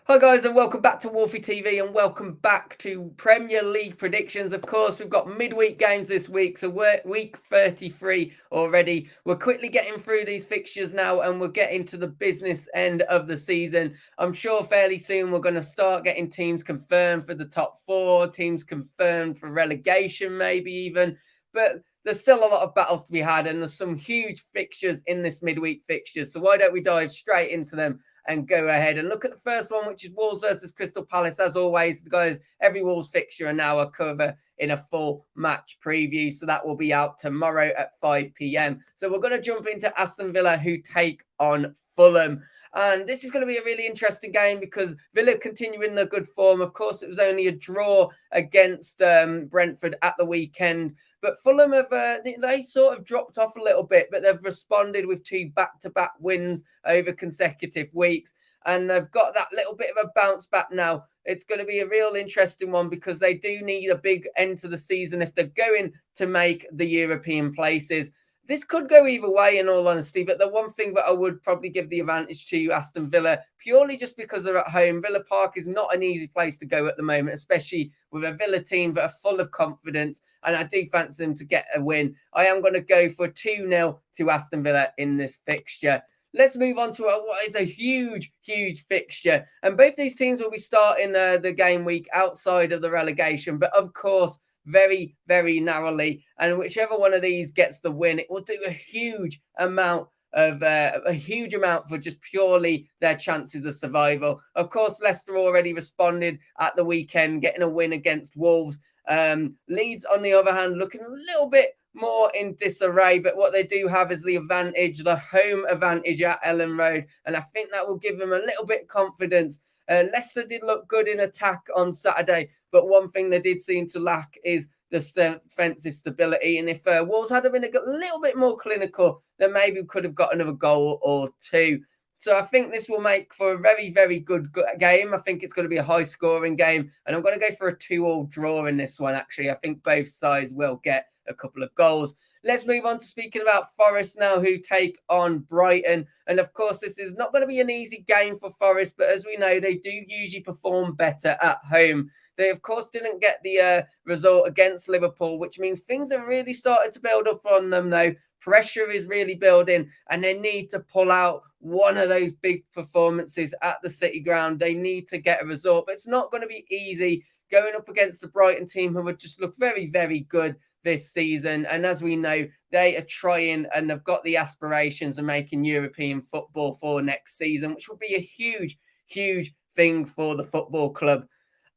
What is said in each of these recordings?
Hi guys and welcome back to Wolfie TV and welcome back to Premier League predictions. Of course, we've got midweek games this week, so we're week 33 already. We're quickly getting through these fixtures now and we're getting to the business end of the season. I'm sure fairly soon we're going to start getting teams confirmed for the top four, teams confirmed for relegation maybe even. But there's still a lot of battles to be had and there's some huge fixtures in this midweek fixtures. So why don't we dive straight into them and go ahead and look at the first one, which is Wolves versus Crystal Palace. As always, guys, every Wolves fixture and now I cover in a full match preview. So that will be out tomorrow at 5 p.m. So we're going to jump into Aston Villa, who take on Fulham. And this is going to be a really interesting game because Villa continuing their good form. Of course, it was only a draw against Brentford at the weekend. But Fulham have they sort of dropped off a little bit, but they've responded with two back-to-back wins over consecutive weeks. And they've got that little bit of a bounce back now. It's going to be a real interesting one because they do need a big end to the season if they're going to make the European places. This could go either way, in all honesty, but the one thing that I would probably give the advantage to Aston Villa, purely just because they're at home. Villa Park is not an easy place to go at the moment, especially with a Villa team that are full of confidence, and I do fancy them to get a win. I am going to go for 2-0 to Aston Villa in this fixture. Let's move on to what is a huge, huge fixture. And both these teams will be starting the game week outside of the relegation, but of course, very, very narrowly. And whichever one of these gets the win, it will do a huge amount for just purely their chances of survival. Of course, Leicester already responded at the weekend, getting a win against Wolves. Leeds, on the other hand, looking a little bit more in disarray, but what they do have is the advantage, the home advantage at Ellen Road, and I think that will give them a little bit of confidence. Leicester did look good in attack on Saturday, but one thing they did seem to lack is the defensive stability. And if Wolves had been a little bit more clinical, then maybe we could have got another goal or two. So I think this will make for a very, very good game. I think it's going to be a high-scoring game, and I'm going to go for a 2-2 draw in this one, actually. I think both sides will get a couple of goals. Let's move on to speaking about Forest now, who take on Brighton. And of course, this is not going to be an easy game for Forest, but as we know, they do usually perform better at home. They, of course, didn't get the result against Liverpool, which means things are really starting to build up on them, though. Pressure is really building, and they need to pull out one of those big performances at the City Ground. They need to get a result, but it's not going to be easy going up against the Brighton team, who would just look very, very good this season. And as we know, they are trying and have got the aspirations of making European football for next season, which will be a huge, huge thing for the football club.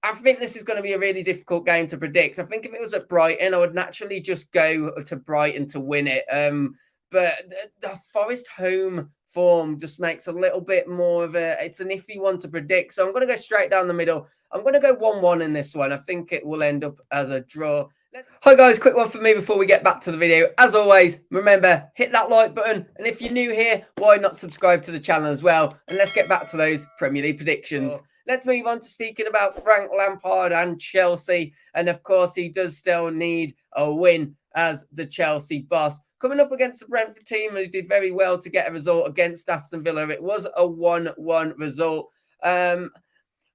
I think this is going to be a really difficult game to predict. I think if it was at Brighton, I would naturally just go to Brighton to win it. But the Forest home form just makes a little bit more of it's an iffy one to predict. So I'm going to go straight down the middle. I'm going to go 1-1 in this one. I think it will end up as a draw. Hi guys, quick one for me before we get back to the video. As always, remember, hit that like button. And if you're new here, why not subscribe to the channel as well? And let's get back to those Premier League predictions. Let's move on to speaking about Frank Lampard and Chelsea. And of course, he does still need a win as the Chelsea boss. Coming up against the Brentford team, who did very well to get a result against Aston Villa. It was a 1-1 result.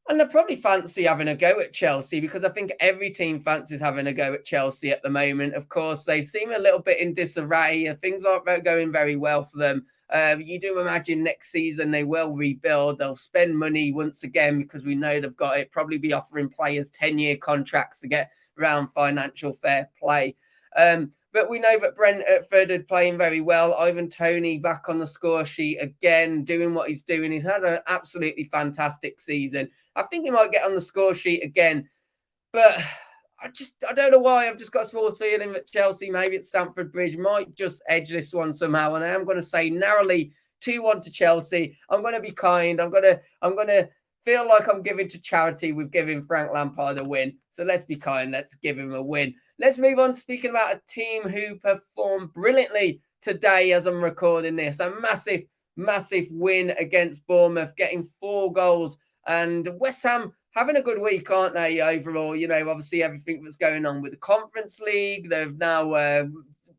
And they probably fancy having a go at Chelsea because I think every team fancies having a go at Chelsea at the moment. Of course, they seem a little bit in disarray. Things aren't going very well for them. You do imagine next season they will rebuild. They'll spend money once again because we know they've got it. Probably be offering players 10-year contracts to get around financial fair play. But we know that Brentford are playing very well. Ivan Toney back on the score sheet again, doing what he's doing. He's had an absolutely fantastic season. I think he might get on the score sheet again. But I don't know why. I've just got a small feeling that Chelsea, maybe at Stamford Bridge, might just edge this one somehow. And I am going to say narrowly 2-1 to Chelsea. I'm going to be kind. I'm going to feel like I'm giving to charity with giving Frank Lampard a win. So let's be kind. Let's give him a win. Let's move on speaking about a team who performed brilliantly today as I'm recording this. A massive, massive win against Bournemouth, getting 4 goals. And West Ham having a good week, aren't they, overall? You know, obviously everything that's going on with the Conference League. They've now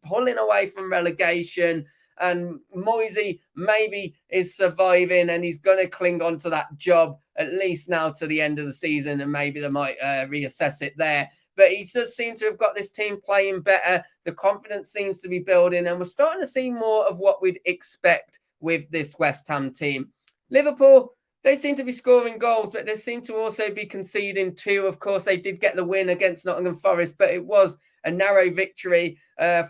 pulling away from relegation. And Moisey maybe is surviving and he's going to cling on to that job at least now to the end of the season, and maybe they might reassess it there. But he does seem to have got this team playing better. The confidence seems to be building, and we're starting to see more of what we'd expect with this West Ham team. Liverpool, they seem to be scoring goals, but they seem to also be conceding two. Of course, they did get the win against Nottingham Forest, but it was a narrow victory.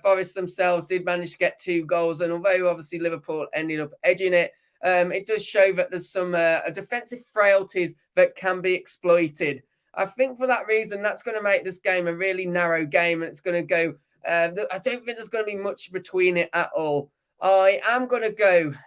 Forest themselves did manage to get 2 goals, and although obviously Liverpool ended up edging it, it does show that there's some defensive frailties that can be exploited. I think for that reason, that's going to make this game a really narrow game, and it's going to go. I don't think there's going to be much between it at all. I am going to go. Do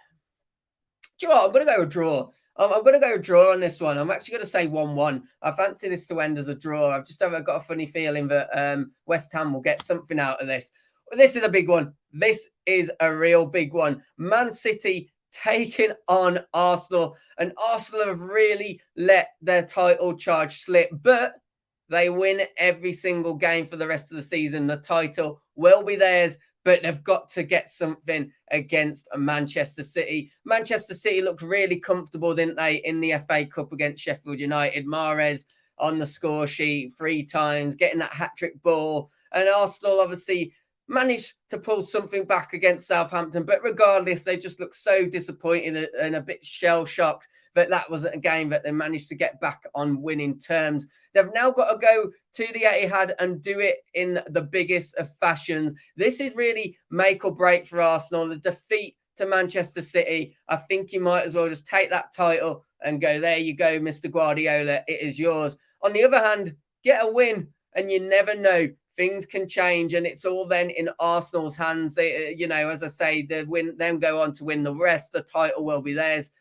you know what? I'm going to go a draw. I'm going to go a draw on this one. I'm actually going to say 1-1. I fancy this to end as a draw. I've got a funny feeling that West Ham will get something out of this. This is a big one. This is a real big one. Man City taking on Arsenal, and Arsenal have really let their title charge slip, but they win every single game for the rest of the season. The title will be theirs, but they've got to get something against Manchester City. Manchester City looked really comfortable, didn't they, in the FA Cup against Sheffield United? Mahrez on the score sheet 3 times, getting that hat-trick ball. And Arsenal obviously managed to pull something back against Southampton. But regardless, they just looked so disappointed and a bit shell-shocked that wasn't a game that they managed to get back on winning terms. They've now got to go to the Etihad and do it in the biggest of fashions. This is really make or break for Arsenal. The defeat to Manchester City, I think you might as well just take that title and go, there you go, Mr. Guardiola, it is yours. On the other hand, get a win and you never know. Things can change, and it's all then in Arsenal's hands. They, as I say, them go on to win the rest. The title will be theirs.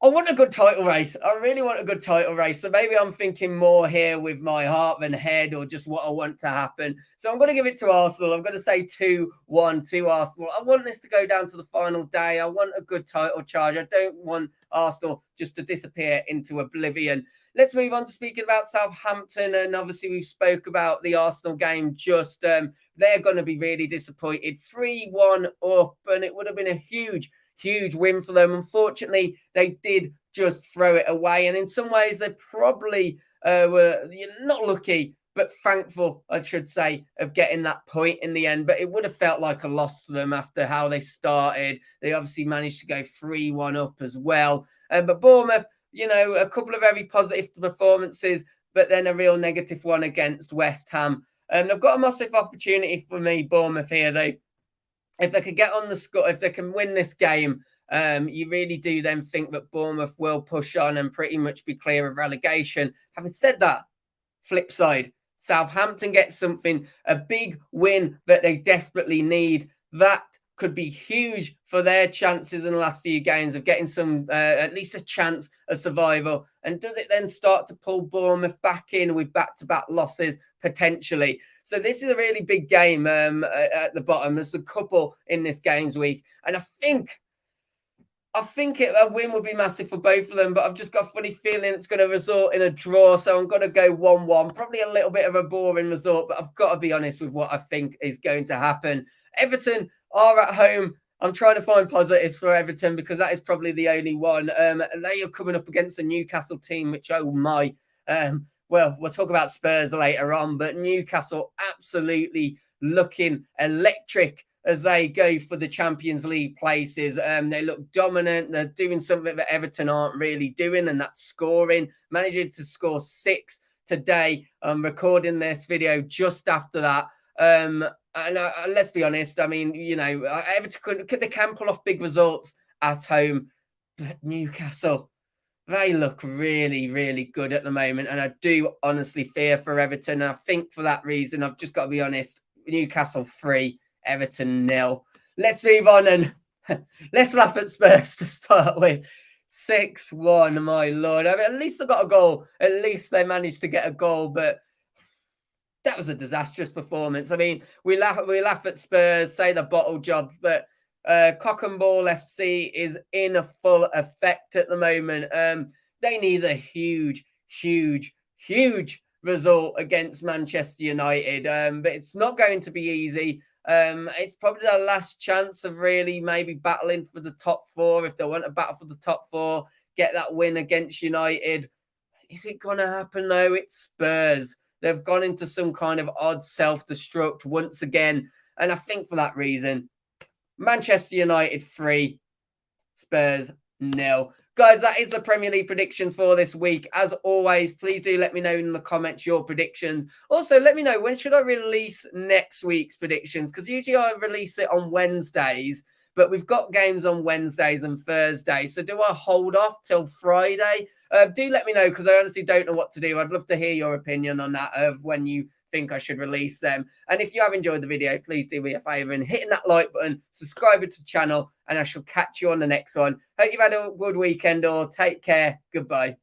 I want a good title race. I really want a good title race. So maybe I'm thinking more here with my heart than head, or just what I want to happen. So I'm going to give it to Arsenal. I'm going to say 2-1 to Arsenal. I want this to go down to the final day. I want a good title charge. I don't want Arsenal just to disappear into oblivion. Let's move on to speaking about Southampton. And obviously we've spoke about the Arsenal game. Just they're going to be really disappointed. 3-1 up, and it would have been a huge win for them. Unfortunately, they did just throw it away. And in some ways, they probably were not lucky, but thankful, I should say, of getting that point in the end. But it would have felt like a loss to them after how they started. They obviously managed to go 3-1 up as well. But Bournemouth, a couple of very positive performances, but then a real negative one against West Ham. They've got a massive opportunity for me, Bournemouth, here, though. If they could get on the score, if they can win this game, you really do then think that Bournemouth will push on and pretty much be clear of relegation. Having said that, flip side, Southampton gets something, a big win that they desperately need. That could be huge for their chances in the last few games of getting some, at least a chance of survival. And does it then start to pull Bournemouth back in with back-to-back losses potentially? So this is a really big game at the bottom. There's a couple in this games week. And I think a win would be massive for both of them, but I've just got a funny feeling it's going to result in a draw. So I'm going to go 1-1. Probably a little bit of a boring result, but I've got to be honest with what I think is going to happen. Everton are at home. I'm trying to find positives for Everton because that is probably the only one. They are coming up against the Newcastle team, which, oh my. Well, we'll talk about Spurs later on, but Newcastle absolutely looking electric as they go for the Champions League places. They look dominant. They're doing something that Everton aren't really doing, and that's scoring. Managing to score 6 today. I'm recording this video just after that. And let's be honest, I mean, Everton they can pull off big results at home, but Newcastle, they look really, really good at the moment. And I do honestly fear for Everton. And I think for that reason, I've just got to be honest, Newcastle 3, Everton 0. Let's move on and let's laugh at Spurs to start with. 6-1, my Lord. I mean, at least they got a goal. At least they managed to get a goal, but that was a disastrous performance. I mean, we laugh at Spurs, say the bottle job, but Cock and Ball FC is in a full effect at the moment. They need a huge result against Manchester United. But it's not going to be easy. It's probably their last chance of really maybe battling for the top four. If they want to battle for the top four, get that win against United. Is it going to happen though? It's Spurs. They've gone into some kind of odd self-destruct once again. And I think for that reason, Manchester United 3, Spurs 0. Guys, that is the Premier League predictions for this week. As always, please do let me know in the comments your predictions. Also, let me know, when should I release next week's predictions? Because usually I release it on Wednesdays, but we've got games on Wednesdays and Thursdays. So do I hold off till Friday? Do let me know, because I honestly don't know what to do. I'd love to hear your opinion on that, of when you think I should release them. And if you have enjoyed the video, please do me a favor and hitting that like button, subscribe to the channel, and I shall catch you on the next one. Hope you've had a good weekend, or take care. Goodbye.